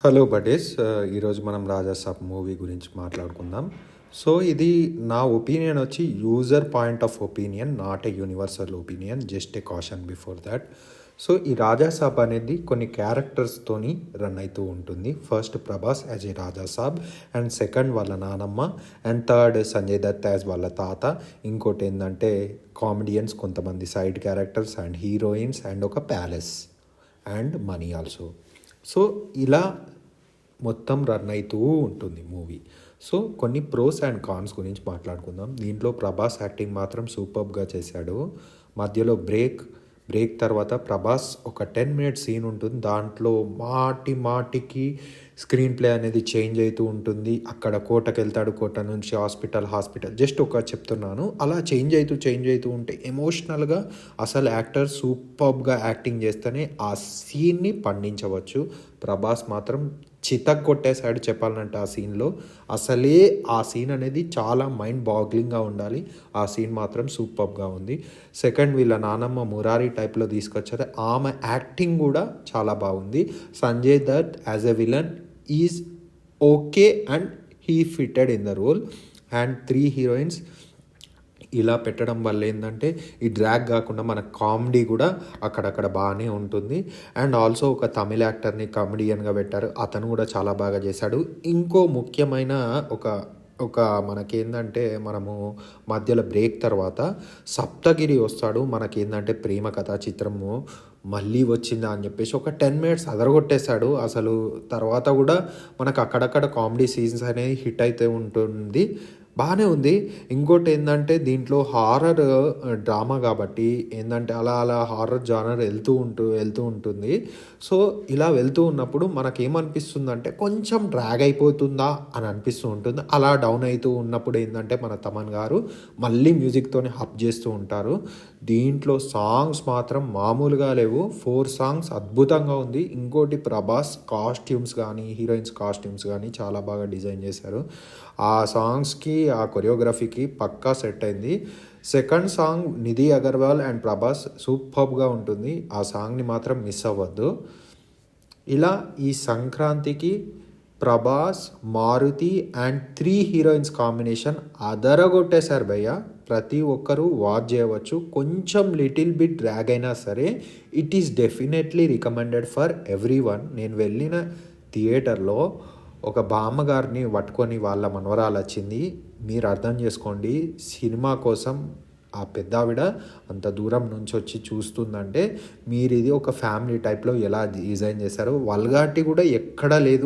Hello buddies. ఈరోజు మనం Raja Saab movie గురించి మాట్లాడుకుందాం. సో ఇది నా ఒపీనియన్ వచ్చి user point of opinion, not a universal opinion, just a caution before that. So ఈ రాజాసాబ్ అనేది కొన్ని క్యారెక్టర్స్తోని రన్ అవుతూ ఉంటుంది. First Prabhas as a Rajasaab, and second వాళ్ళ నానమ్మ, and third Sanjay Dutt as వాళ్ళ తాత. ఇంకోటి ఏంటంటే కామెడియన్స్ కొంతమంది side characters and heroines and ఒక palace and money also. So ఇలా మొత్తం రన్ అవుతూ ఉంటుంది మూవీ. సో కొన్ని ప్రోస్ అండ్ కాన్స్ గురించి మాట్లాడుకుందాం. దీంట్లో ప్రభాస్ యాక్టింగ్ మాత్రం సూపర్గా చేశాడు. మధ్యలో బ్రేక్ తర్వాత ప్రభాస్ ఒక 10 మినిట్స్ సీన్ ఉంటుంది. దాంట్లో మాటికి స్క్రీన్ ప్లే అనేది చేంజ్ అవుతూ ఉంటుంది. అక్కడ కోటకి వెళ్తాడు, కోట నుంచి హాస్పిటల్, జస్ట్ ఒక చెప్తున్నాను. అలా చేంజ్ అవుతూ ఉంటే ఎమోషనల్గా అసలు యాక్టర్ సూపర్గా యాక్టింగ్ చేస్తేనే ఆ సీన్ని పండించవచ్చు. ప్రభాస్ మాత్రం చితక్ కొట్టేశాడు చెప్పాలంటే ఆ సీన్లో. అసలే ఆ సీన్ అనేది చాలా మైండ్ బాగ్లింగ్గా ఉండాలి. ఆ సీన్ మాత్రం సూపర్గా ఉంది. సెకండ్ వీళ్ళ నానమ్మ మురారి టైప్లో తీసుకొచ్చారు. ఆమె యాక్టింగ్ కూడా చాలా బాగుంది. Sanjay Dutt as a villain is okay and he fitted in the role. And 3 heroines ఇలా పెట్టడం వల్ల ఏంటంటే ఈ డ్రాగ్ కాకుండా మన కామెడీ కూడా అక్కడక్కడ బాగానే ఉంటుంది. అండ్ ఆల్సో ఒక తమిళ యాక్టర్ని కామెడియన్గా పెట్టారు. అతను కూడా చాలా బాగా చేశాడు. ఇంకో ముఖ్యమైన ఒక మనకేందంటే మనము మధ్యలో బ్రేక్ తర్వాత సప్తగిరి వస్తాడు. మనకేందంటే ప్రేమ కథా చిత్రము మళ్ళీ వచ్చిందా అని చెప్పేసి ఒక 10 మినిట్స్ అదరగొట్టేశాడు. అసలు తర్వాత కూడా మనకు అక్కడక్కడ కామెడీ సీన్స్ అనేది హిట్ అయితే ఉంటుంది, బాగానే ఉంది. ఇంకోటి ఏంటంటే దీంట్లో హారర్ డ్రామా కాబట్టి ఏంటంటే అలా హారర్ జానర్ వెళ్తూ ఉంటుంది. సో ఇలా వెళ్తూ ఉన్నప్పుడు మనకేమనిపిస్తుందంటే కొంచెం డ్రాగ్ అయిపోతుందా అని అనిపిస్తూ ఉంటుంది. అలా డౌన్ అవుతూ ఉన్నప్పుడు ఏంటంటే మన తమన్ గారు మళ్ళీ మ్యూజిక్తోని హప్ చేస్తూ ఉంటారు. దీంట్లో సాంగ్స్ మాత్రం మామూలుగా లేవు. 4 సాంగ్స్ అద్భుతంగా ఉంది. ఇంకోటి ప్రభాస్ కాస్ట్యూమ్స్ కానీ హీరోయిన్స్ కాస్ట్యూమ్స్ కానీ చాలా బాగా డిజైన్ చేశారు. ఆ సాంగ్స్కి ఆ కొరియోగ్రఫీకి పక్కా సెట్ అయింది. Second song Nidhi Agarwal and Prabhas సూపర్గా ఉంటుంది. ఆ సాంగ్ని మాత్రం మిస్ అవ్వద్దు. ఇలా ఈ సంక్రాంతికి Prabhas, Maruthi and 3 heroines combination అదరగొట్టేశారు భయ్య. ప్రతి ఒక్కరూ వాచ్ చేయవచ్చు. కొంచెం లిటిల్ బిట్ డ్రాగ్ అయినా సరే it is definitely recommended for every one. నేను వెళ్ళిన థియేటర్లో ఒక బామ్మగారిని పట్టుకొని వాళ్ళ మనవరాలు వచ్చింది. మీరు అర్థం చేసుకోండి, సినిమా కోసం ఆ పెద్దావిడ అంత దూరం నుంచి వచ్చి చూస్తుందంటే మీరు ఇది ఒక ఫ్యామిలీ టైప్లో ఎలా డిజైన్ చేశారో. వల్గారిటీ కూడా ఎక్కడా లేదు.